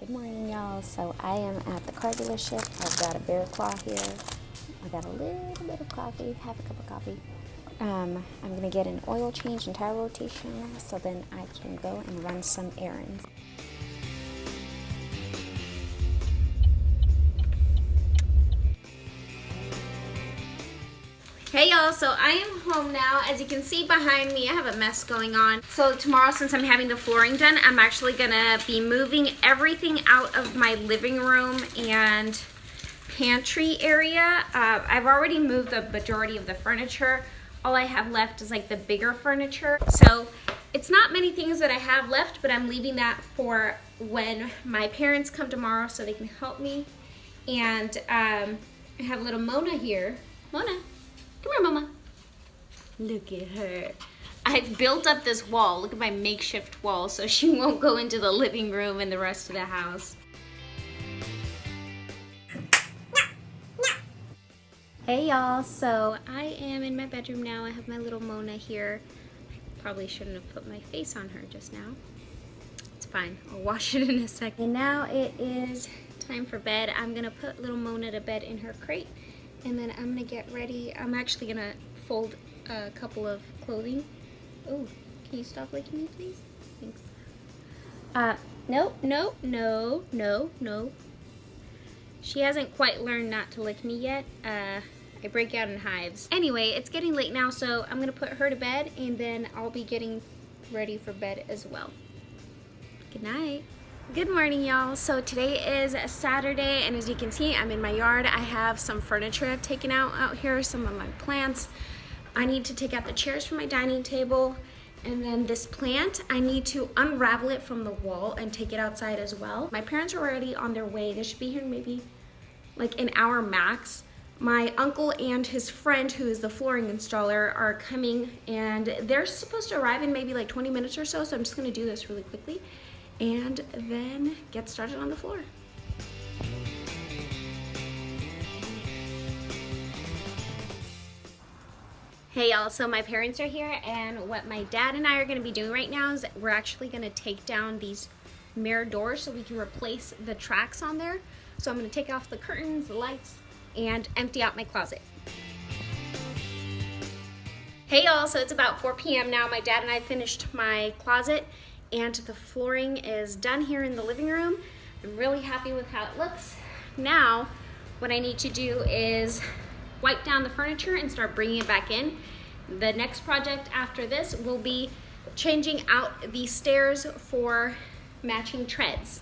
Good morning, y'all. So I am at the car dealership. I've got a bear claw here. I got a little bit of coffee, half a cup of coffee. I'm gonna get an oil change and tire rotation so then I can go and run some errands. Hey y'all, so I am home now. As you can see behind me, I have a mess going on. So tomorrow, since I'm having the flooring done, I'm actually gonna be moving everything out of my living room and pantry area. I've already moved the majority of the furniture. All I have left is like the bigger furniture. So it's not many things that I have left, but I'm leaving that for when my parents come tomorrow so they can help me. And I have little Mona here. Mona. Come here, Mama. Look at her. I've built up this wall. Look at my makeshift wall so she won't go into the living room and the rest of the house. Hey y'all, so I am in my bedroom now. I have my little Mona here. I probably shouldn't have put my face on her just now. It's fine, I'll wash it in a second. And now it is time for bed. I'm gonna put little Mona to bed in her crate. And then I'm gonna get ready. I'm actually gonna fold a couple of clothing. Oh, can you stop licking me, please? Thanks. No. She hasn't quite learned not to lick me yet. I break out in hives. Anyway, it's getting late now, so I'm gonna put her to bed and then I'll be getting ready for bed as well. Good night. Good morning, y'all. So today is a Saturday, and as you can see, I'm in my yard. I have some furniture I've taken out here, some of my plants. I need to take out the chairs from my dining table, and then this plant, I need to unravel it from the wall and take it outside as well. My parents are already on their way. They should be here in maybe like an hour max. My uncle and his friend, who is the flooring installer, are coming, and they're supposed to arrive in maybe like 20 minutes or so, so I'm just gonna do this really quickly and then get started on the floor. Hey y'all, so my parents are here, and what my dad and I are gonna be doing right now is we're actually gonna take down these mirror doors so we can replace the tracks on there. So I'm gonna take off the curtains, the lights, and empty out my closet. Hey y'all, so it's about 4 p.m. now. My dad and I finished my closet and the flooring is done here in the living room. I'm really happy with how it looks. Now, what I need to do is wipe down the furniture and start bringing it back in. The next project after this will be changing out the stairs for matching treads.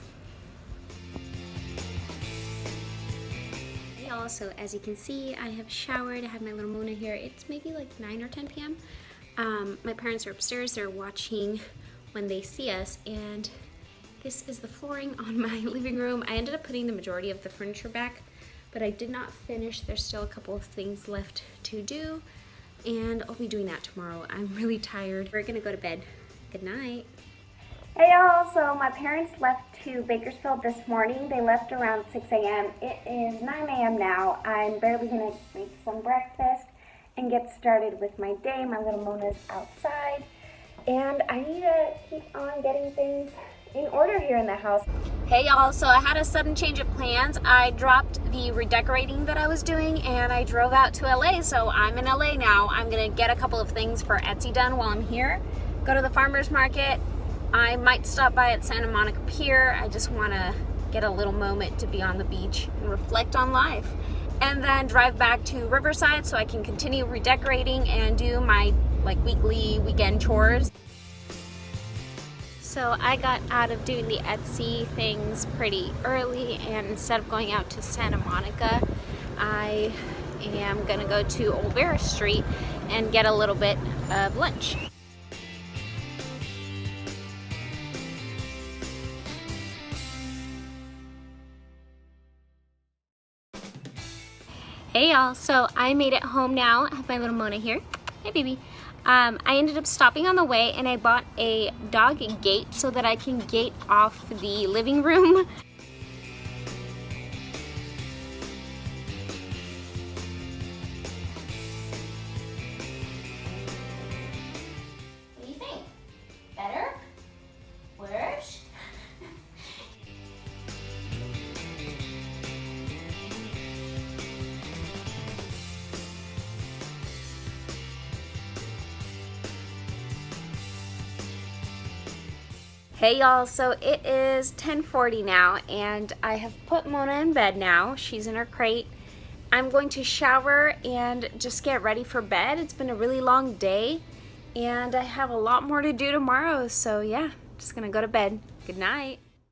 Hey y'all, so as you can see, I have showered. I have my little Mona here. It's maybe like 9 or 10 p.m. My parents are upstairs. They're watching when they see us, and this is the flooring on my living room. I ended up putting the majority of the furniture back, but I did not finish. There's still a couple of things left to do, and I'll be doing that tomorrow. I'm really tired. We're gonna go to bed. Good night. Hey y'all, so my parents left to Bakersfield this morning. They left around 6 a.m. It is 9 a.m. now. I'm barely gonna make some breakfast and get started with my day. My little Mona's outside, and I need to keep on getting things in order here in the house. Hey y'all, so I had a sudden change of plans. I dropped the redecorating that I was doing and I drove out to LA, so I'm in LA now. I'm gonna get a couple of things for Etsy done while I'm here. Go to the farmer's market. I might stop by at Santa Monica Pier. I just wanna get a little moment to be on the beach and reflect on life. And then drive back to Riverside so I can continue redecorating and do my weekly weekend chores. So I got out of doing the Etsy things pretty early, and instead of going out to Santa Monica, I am gonna go to Olvera Street and get a little bit of lunch. Hey y'all, so I made it home now. I have my little Mona here. Hey baby. I ended up stopping on the way and I bought a dog gate so that I can gate off the living room. What do you think? Better? Worse? Hey y'all, so it is 10:40 now and I have put Mona in bed now. She's in her crate. I'm going to shower and just get ready for bed. It's been a really long day and I have a lot more to do tomorrow, so yeah, just gonna go to bed. Good night.